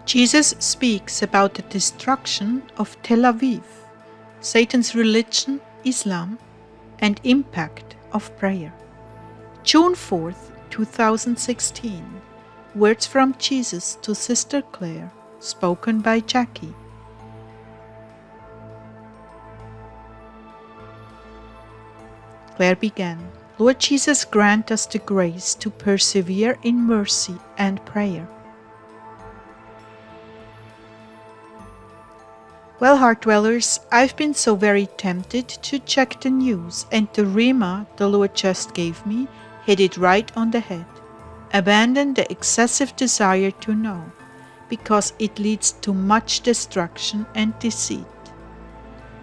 Jesus speaks about the destruction of Tel Aviv, Satan's religion, Islam, and impact of prayer. June 4th, 2016. Words from Jesus to Sister Clare, spoken by Jackie. Clare began, Lord Jesus, grant us the grace to persevere in mercy and prayer. Well, Heartdwellers, I've been so very tempted to check the news, and the Rhema the Lord just gave me hit it right on the head. Abandon the excessive desire to know, because it leads to much destruction and deceit.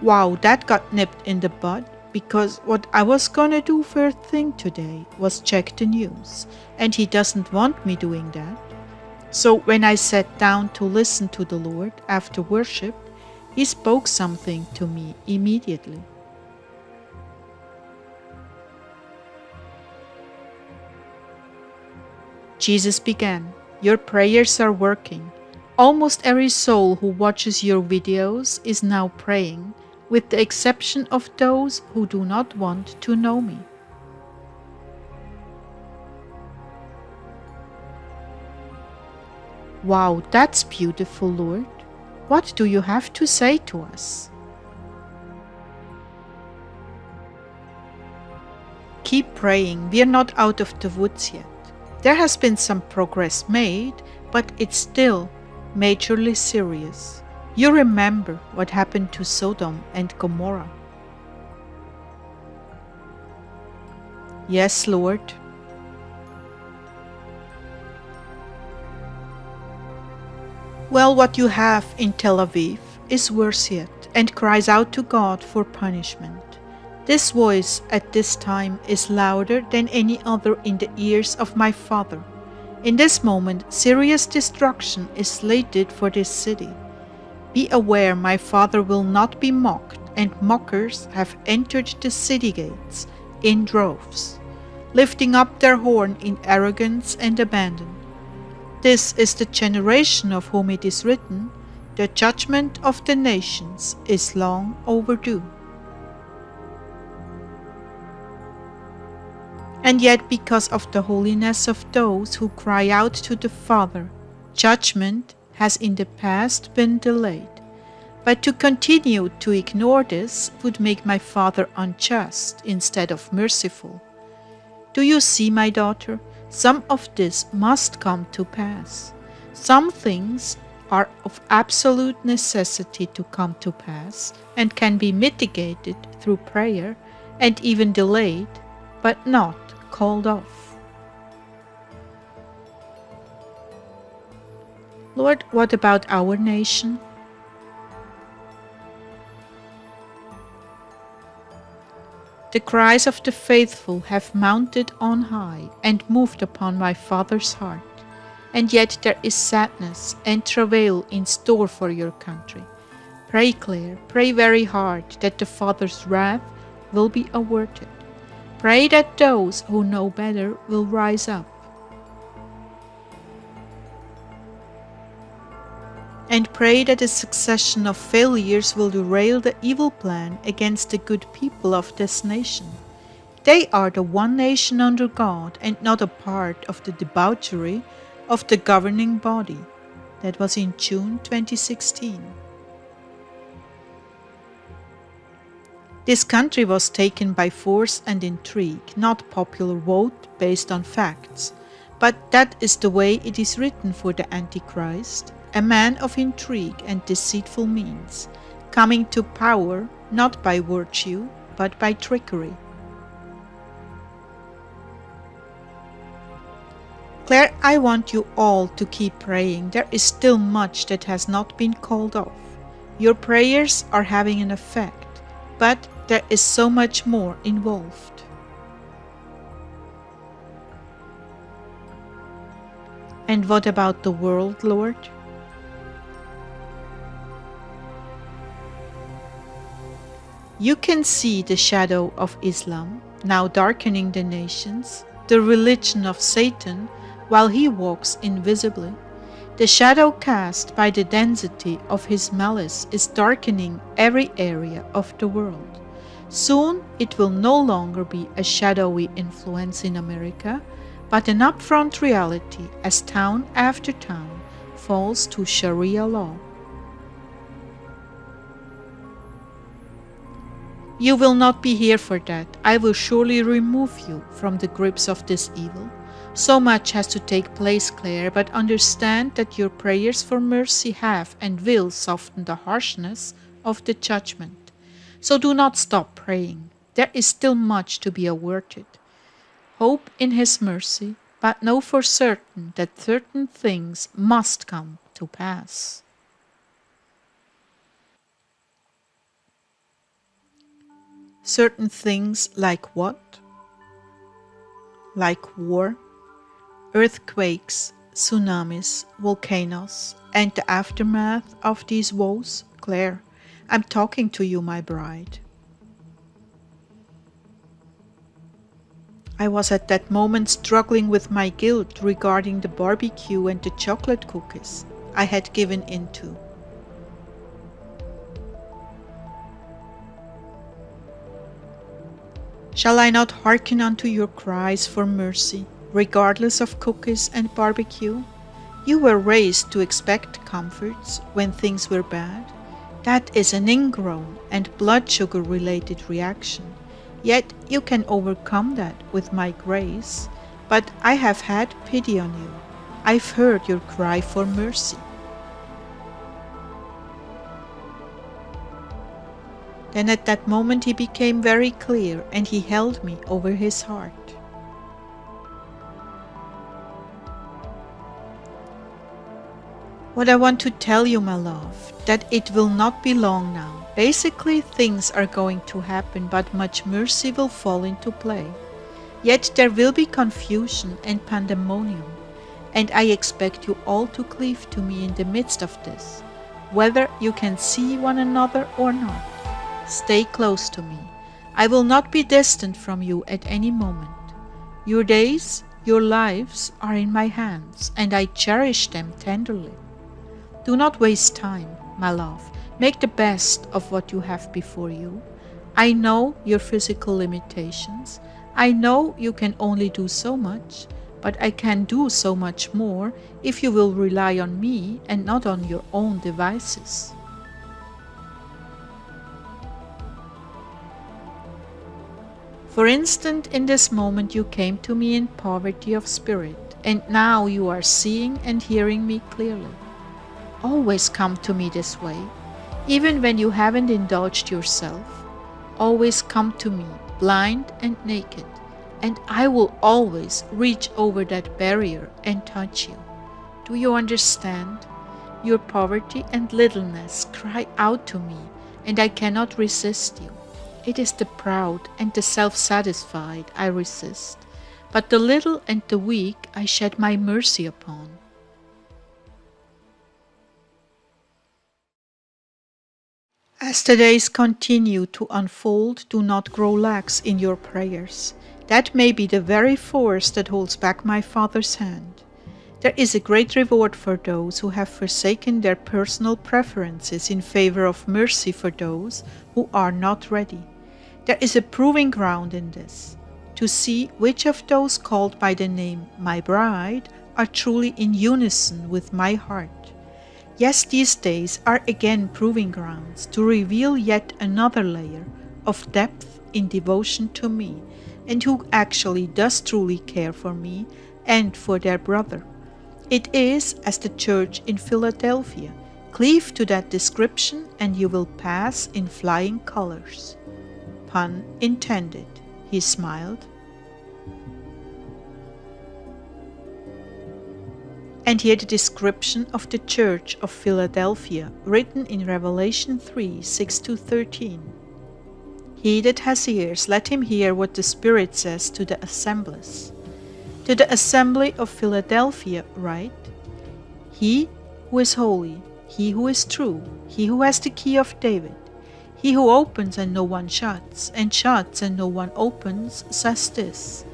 Wow, that got nipped in the bud, because what I was gonna do first thing today was check the news, and He doesn't want me doing that. So when I sat down to listen to the Lord after worship, He spoke something to me immediately. Jesus began, Your prayers are working. Almost every soul who watches your videos is now praying, with the exception of those who do not want to know me. Wow, that's beautiful, Lord. What do you have to say to us? Keep praying. We are not out of the woods yet. There has been some progress made, but it's still majorly serious. You remember what happened to Sodom and Gomorrah. Yes, Lord. Well, what you have in Tel Aviv is worse yet, and cries out to God for punishment. This voice at this time is louder than any other in the ears of my Father. In this moment, serious destruction is slated for this city. Be aware, my Father will not be mocked, and mockers have entered the city gates in droves, lifting up their horn in arrogance and abandon. This is the generation of whom it is written, the judgment of the nations is long overdue. And yet, because of the holiness of those who cry out to the Father, judgment has in the past been delayed. But to continue to ignore this would make my Father unjust instead of merciful. Do you see, my daughter? Some of this must come to pass. Some things are of absolute necessity to come to pass and can be mitigated through prayer and even delayed, but not called off. Lord, what about our nation? The cries of the faithful have mounted on high and moved upon my Father's heart, and yet there is sadness and travail in store for your country. Pray, Clare, pray very hard that the Father's wrath will be averted. Pray that those who know better will rise up. And pray that a succession of failures will derail the evil plan against the good people of this nation. They are the one nation under God and not a part of the debauchery of the governing body. That was in June 2016. This country was taken by force and intrigue, not popular vote based on facts. But that is the way it is written for the Antichrist, a man of intrigue and deceitful means, coming to power not by virtue, but by trickery. Clare, I want you all to keep praying. There is still much that has not been called off. Your prayers are having an effect, but there is so much more involved. And what about the world, Lord? You can see the shadow of Islam now darkening the nations, the religion of Satan, while he walks invisibly. The shadow cast by the density of his malice is darkening every area of the world. Soon it will no longer be a shadowy influence in America, but an upfront reality as town after town falls to Sharia law. You will not be here for that. I will surely remove you from the grips of this evil. So much has to take place, Clare, but understand that your prayers for mercy have and will soften the harshness of the judgment. So do not stop praying. There is still much to be averted. Hope in His mercy, but know for certain that certain things must come to pass. Certain things like what? Like war, earthquakes, tsunamis, volcanoes, and the aftermath of these woes? Clare, I'm talking to you, my bride. I was at that moment struggling with my guilt regarding the barbecue and the chocolate cookies I had given into. Shall I not hearken unto your cries for mercy, regardless of cookies and barbecue? You were raised to expect comforts when things were bad. That is an ingrown and blood sugar related reaction. Yet you can overcome that with my grace. But I have had pity on you. I've heard your cry for mercy. Then at that moment he became very clear, and he held me over his heart. What I want to tell you, my love, that it will not be long now. Basically, things are going to happen, but much mercy will fall into play. Yet there will be confusion and pandemonium, and I expect you all to cleave to me in the midst of this, whether you can see one another or not. Stay close to me. I will not be distant from you at any moment. Your days, your lives are in my hands, and I cherish them tenderly. Do not waste time, my love. Make the best of what you have before you. I know your physical limitations. I know you can only do so much, but I can do so much more if you will rely on me and not on your own devices. For instance, in this moment you came to me in poverty of spirit, and now you are seeing and hearing me clearly. Always come to me this way, even when you haven't indulged yourself. Always come to me, blind and naked, and I will always reach over that barrier and touch you. Do you understand? Your poverty and littleness cry out to me, and I cannot resist you. It is the proud and the self-satisfied I resist, but the little and the weak I shed my mercy upon. As the days continue to unfold, do not grow lax in your prayers. That may be the very force that holds back my Father's hand. There is a great reward for those who have forsaken their personal preferences in favor of mercy for those who are not ready. There is a proving ground in this, to see which of those called by the name my bride are truly in unison with my heart. Yes, these days are again proving grounds to reveal yet another layer of depth in devotion to me, and who actually does truly care for me and for their brother. It is as the church in Philadelphia. Cleave to that description and you will pass in flying colors. Pun intended, he smiled. And here the description of the church of Philadelphia, written in Revelation 3, 6-13. He that has ears, let him hear what the Spirit says to the assemblies. To the assembly of Philadelphia write, He who is holy, he who is true, he who has the key of David, he who opens and no one shuts, and shuts and no one opens, says this,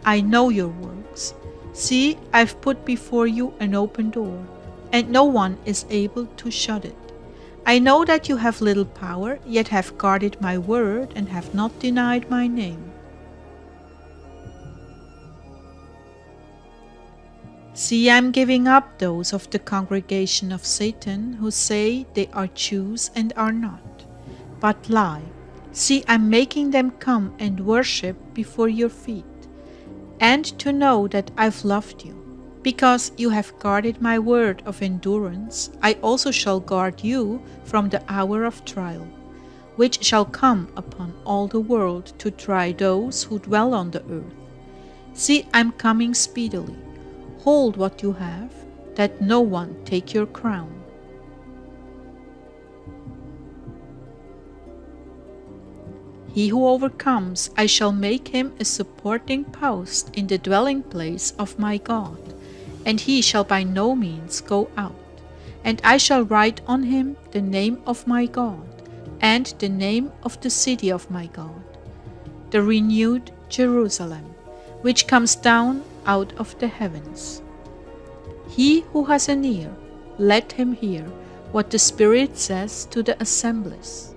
I know your works. See, I've put before you an open door, and no one is able to shut it. I know that you have little power, yet have guarded my word and have not denied my name. See, I am giving up those of the congregation of Satan who say they are Jews and are not, but lie. See, I am making them come and worship before your feet, and to know that I've loved you. Because you have guarded my word of endurance, I also shall guard you from the hour of trial, which shall come upon all the world to try those who dwell on the earth. See, I am coming speedily. Hold what you have, that no one take your crown. He who overcomes, I shall make him a supporting post in the dwelling place of my God, and he shall by no means go out. And I shall write on him the name of my God, and the name of the city of my God, the renewed Jerusalem, which comes down out of the heavens. He who has an ear, let him hear what the Spirit says to the assemblies.